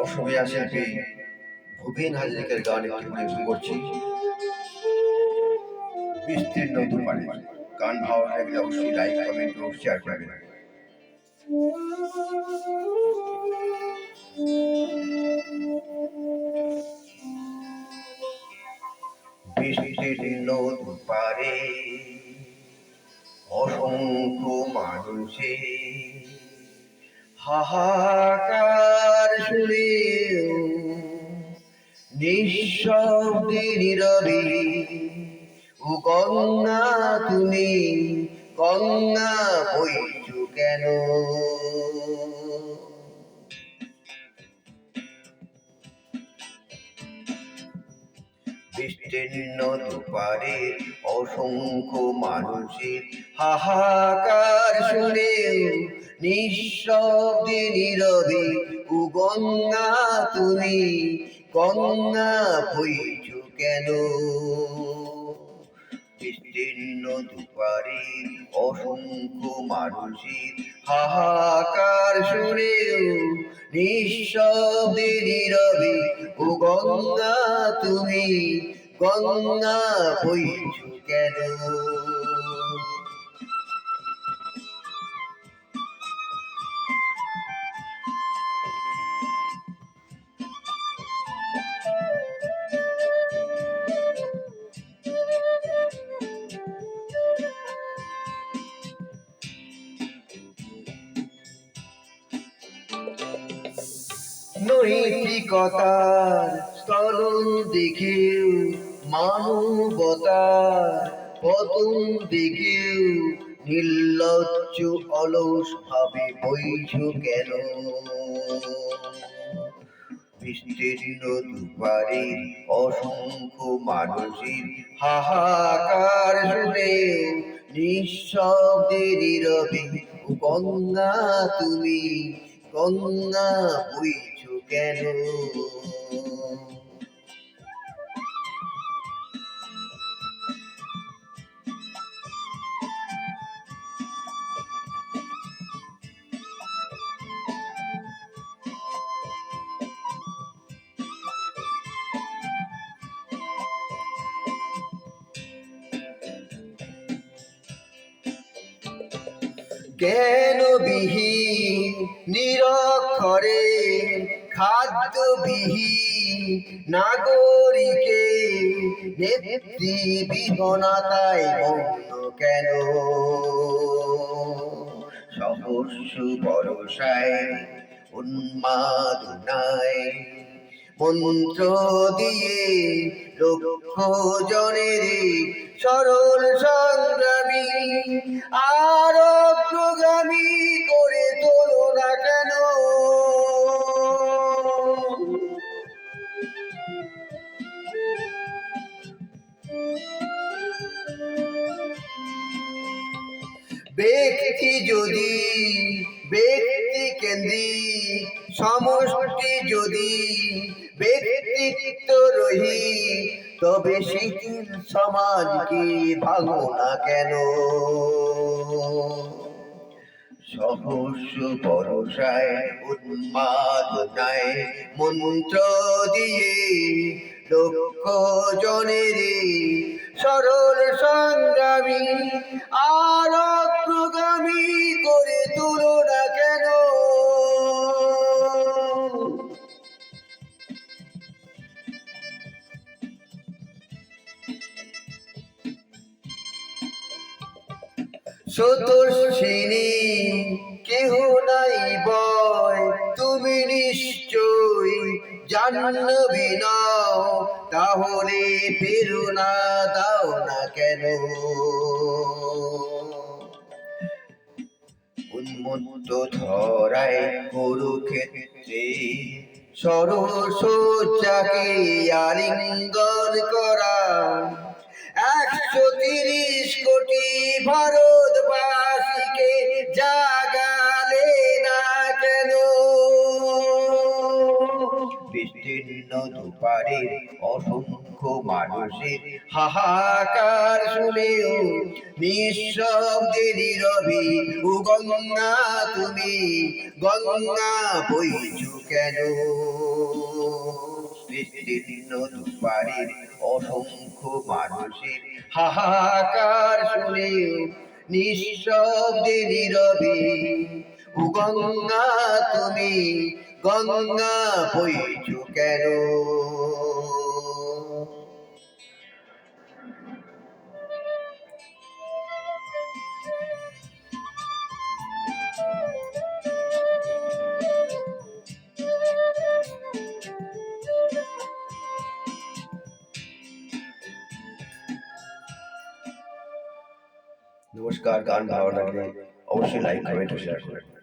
অসমীয়া শিল্পী ভূপেন হাজারিকার গান একটি পরিবেশন করছি। বিস্তীর্ণ দুপারে গান ভালো লাগলে অবশ্যই লাইক কমেন্ট ও শেয়ার করবেন। বিস্তীর্ণ দুপারে অসংখ্য মানুষে হাহাকার শুনে নিঃশব্দে নীরবে ও গঙ্গা তুমি গঙ্গা বইছো কেন? বিস্তীর্ণ দুপারে অসংখ্য মানুষের হাহাকার শুনে নিঃশব্দে নীরবে ও গঙ্গা তুমি গঙ্গা বইছো কেন? বিস্তীর্ণ দুপারে অসংখ্য মানুষের হাহাকার শুনে নিঃশব্দে নীরবে ও গঙ্গা তুমি গঙ্গা বইছো কেন? নৈতিকতার স্তরণ দেখেও মানবতার পতন দেখেও নির্লজ্জ অলস ভাবে বইছো কেন? বিস্তীর্ণ দুপারে অসংখ্য মানুষের হাহাকার শুনে নিঃশব্দে নীরবে গঙ্গা তুমি গঙ্গা বইছো কেন? জ্ঞানবিহীন নিরক্ষরে খাদ্যবিহীন নাগরিকে নেত্রী বিহীনতায় মগ্ন কেন? সহস্র ভরসায় উন্মাদনায় মন্ত্র দিয়ে লক্ষ জনের সরল সংগ্রামী আর অগ্রগামী করে তোলো না কেন? ব্যক্তি যদি ব্যক্তি কেন্দ্রিক সমষ্টি যদি ব্যক্তিত্ব রহি তবে শিথিল সমাজকে ভাঙো না কেন? সহস্র ভরসায় উন্মাদনায় মন্ত্র দিয়ে লক্ষ জনের সরল সংগ্রামী আর অগ্রগামী করে তুলো না কেন? স্বতস্বিনী কেহ নাই বয় তুমি নিশ্চয় জাহ্নবী নও, তাহলে প্রেরণা দাও না কেন? উন্মত্ত ধরায় কুরুক্ষেত্রে সরসজ্জাকে আলিঙ্গন করা 130 কোটি ভারতবাসীকে জাগালে না কেন? বিস্তীর্ণ দুপারে অসংখ্য মানুষের হাহাকার শুনেও নিঃশব্দে নীরবে ও গঙ্গা তুমি গঙ্গা বইছো কেন? বিস্তীর্ণ দুপারে অসংখ্য মানুষের হাহাকার শুনেও নিঃশব্দে নীরবে ও গঙ্গা তুমি গঙ্গা বইছো কেন? নমস্কার, গান ভালো লাগলে অবশ্যই লাইক কমেন্ট ও শেয়ার করবেন।